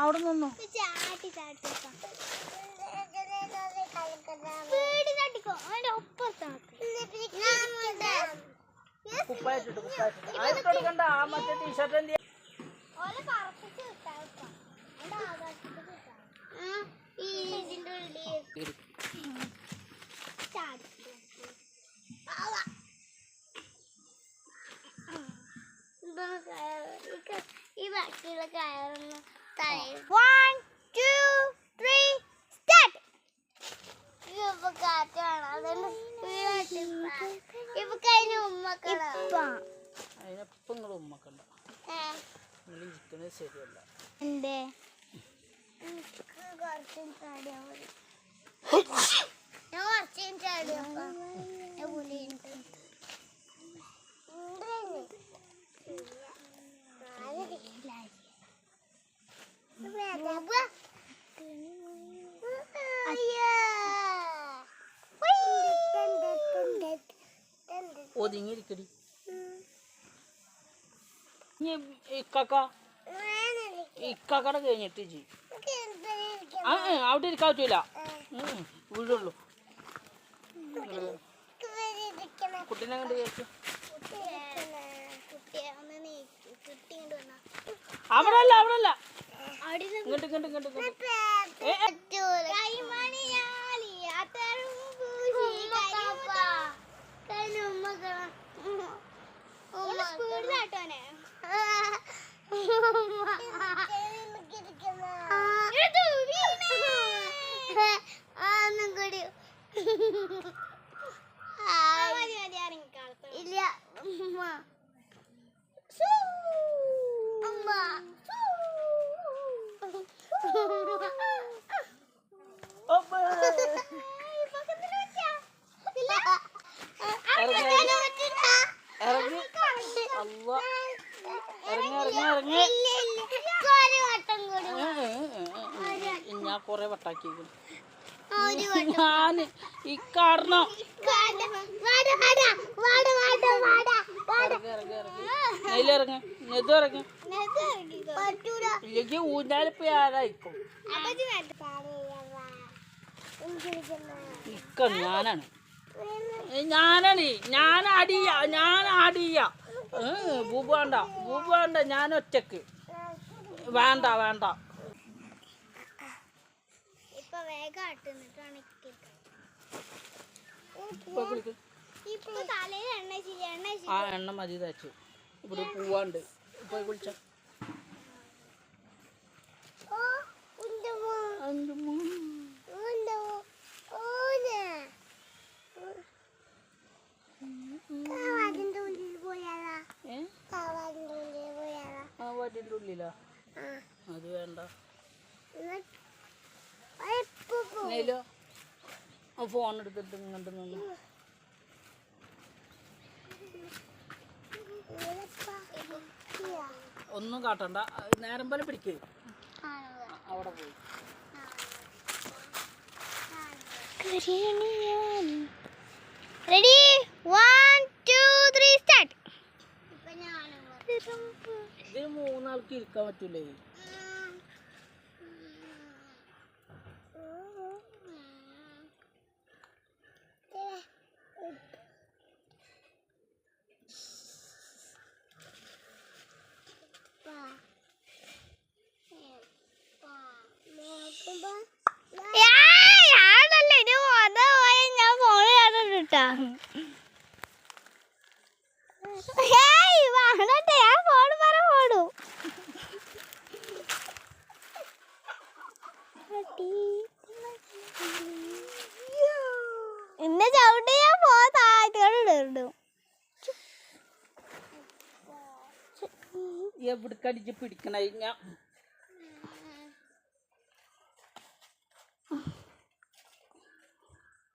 അവിടെ നിന്നു. കുപ്പായിട്ടിട്ട് കുപ്പായിട്ടിട്ട് ആ മറ്റേ ടീഷർട്ട് എന്ത് ഈ ബാക്കിയുള്ള കയറുന്ന 1 2 3 സ്റ്റാർട്ട്. ഇപ്പൊ കാറ്റാണ് അതിന് ഇപ്പൊ കഴിഞ്ഞ ഉമ്മക്കട അതിനപ്പം നിങ്ങൾ ഉമ്മക്കണ്ട നിങ്ങൾ ഇരിക്കുന്നത് ശരിയല്ല. എന്തേ കുറച്ചും ചാടിയാ മതി. ഞാൻ കുറച്ചും ചാടിയപ്പോ പുലിയുണ്ട്. ഒതുങ്ങിയിരിക്കടി. ഇക്കാക്കട കഴിഞ്ഞിട്ട് ജി അവിടെ ഇരിക്കാൻ പറ്റൂല, വീഴുള്ളൂ. കുട്ടീനെ കണ്ട് കേട്ടു. അവിടല്ല അവിടല്ല ഇങ്ങോട്ട് ഇങ്ങോട്ട് ഇങ്ങോട്ട് ഇല്ല ഞാൻ കൊറേ വട്ടാക്കിയിരിക്കും. ഞാന് ഈ കാരണം ഇറങ്ങ നെതു ഇറങ്ങ ഇല്ലെങ്കിൽ ഊഞ്ഞാലിപ്പോ ആരായിക്കും. ഇക്ക ഞാനാണ് ഞാൻ ആടിയ ബൂബു വേണ്ട ഞാൻ ഒറ്റക്ക് വേണ്ട വേണ്ട. ആ എണ്ണ മതി തേച്ചു. ഇവിടെ പോവാണ്ട് പോയി കുളിച്ച വാറ്റിൻ്റെ ഉള്ളിലാ. അത് വേണ്ട. ഫോൺ എടുത്തിട്ട് ഇങ്ങോട്ട് നിന്ന് ഒന്നും കാട്ടണ്ട. നേരം പോലെ പിടിക്കേ അവിടെ പോയി. Ready 1 2 3 start. ഇതിന് മൂന്നാൾക്ക് ഇരിക്കാൻ പറ്റൂലേ. ഇന്ന ചവിട്ടി ഞാൻ പോകാത്തോട് എവിടെ കടിച്ച് പിടിക്കണ